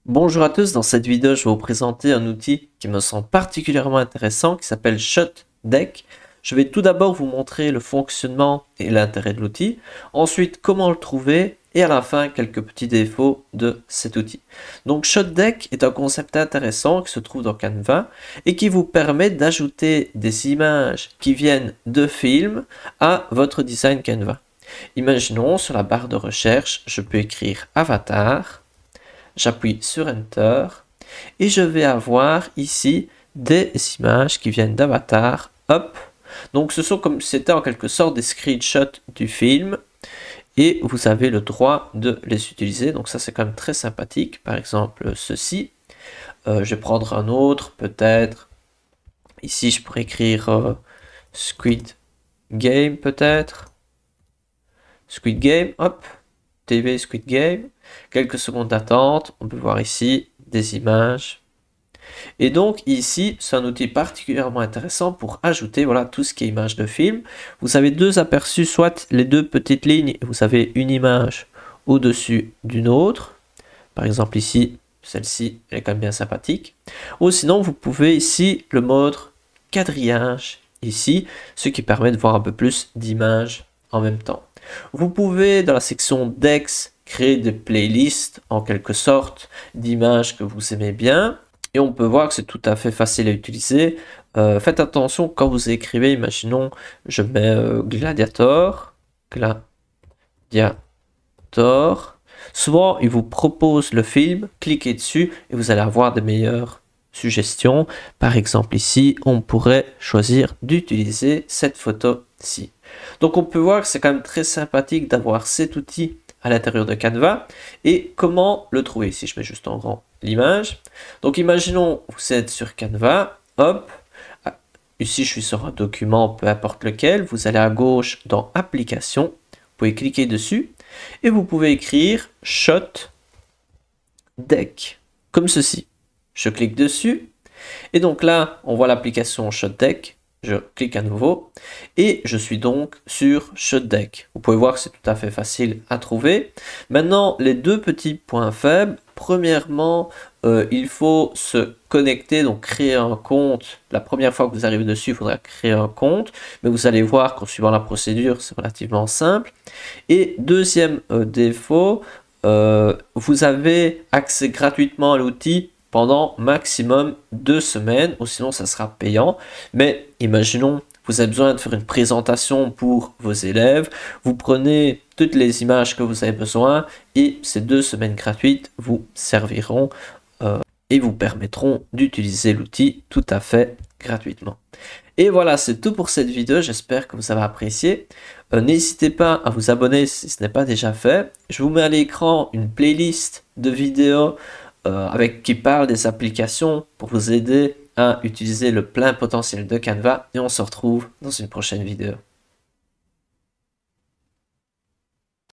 Bonjour à tous, dans cette vidéo je vais vous présenter un outil qui me semble particulièrement intéressant qui s'appelle ShotDeck. Je vais tout d'abord vous montrer le fonctionnement et l'intérêt de l'outil, ensuite comment le trouver et à la fin quelques petits défauts de cet outil. Donc ShotDeck est un concept intéressant qui se trouve dans Canva et qui vous permet d'ajouter des images qui viennent de films à votre design Canva. Imaginons sur la barre de recherche, je peux écrire avatar. J'appuie sur Enter et je vais avoir ici des images qui viennent d'Avatar. Hop. Donc ce sont comme si c'était en quelque sorte des screenshots du film et vous avez le droit de les utiliser. Donc ça c'est quand même très sympathique. Par exemple ceci. Je vais prendre un autre peut-être. Ici je pourrais écrire Squid Game peut-être. Squid Game, hop. TV Squid Game, quelques secondes d'attente, on peut voir ici des images. Et donc ici, c'est un outil particulièrement intéressant pour ajouter voilà, tout ce qui est image de film. Vous avez deux aperçus, soit les deux petites lignes, et vous avez une image au-dessus d'une autre. Par exemple ici, celle-ci, elle est quand même bien sympathique. Ou sinon, vous pouvez ici le mode quadrillage, ici, ce qui permet de voir un peu plus d'images en même temps. Vous pouvez, dans la section Dex, créer des playlists, en quelque sorte, d'images que vous aimez bien. Et on peut voir que c'est tout à fait facile à utiliser. Faites attention quand vous écrivez, imaginons, je mets Gladiator. Souvent, il vous propose le film, cliquez dessus et vous allez avoir de meilleures suggestions. Par exemple, ici, on pourrait choisir d'utiliser cette photo-ci. Donc, on peut voir que c'est quand même très sympathique d'avoir cet outil à l'intérieur de Canva. Et comment le trouver? Si je mets juste en grand l'image. Donc, imaginons, vous êtes sur Canva, hop. Ici, je suis sur un document, peu importe lequel. Vous allez à gauche dans Applications. Vous pouvez cliquer dessus et vous pouvez écrire ShotDeck comme ceci. Je clique dessus et donc là, on voit l'application ShotDeck. Je clique à nouveau et je suis donc sur ShotDeck. Vous pouvez voir que c'est tout à fait facile à trouver. Maintenant, les deux petits points faibles. Premièrement, il faut se connecter, donc créer un compte. La première fois que vous arrivez dessus, il faudra créer un compte. Mais vous allez voir qu'en suivant la procédure, c'est relativement simple. Et deuxième défaut, vous avez accès gratuitement à l'outil pendant maximum 2 semaines, ou sinon ça sera payant. Mais imaginons, vous avez besoin de faire une présentation pour vos élèves, vous prenez toutes les images que vous avez besoin et ces 2 semaines gratuites vous serviront et vous permettront d'utiliser l'outil tout à fait gratuitement. Et voilà, c'est tout pour cette vidéo, j'espère que vous avez apprécié. N'hésitez pas à vous abonner si ce n'est pas déjà fait. Je vous mets à l'écran une playlist de vidéos qui parle des applications pour vous aider à utiliser le plein potentiel de Canva et on se retrouve dans une prochaine vidéo.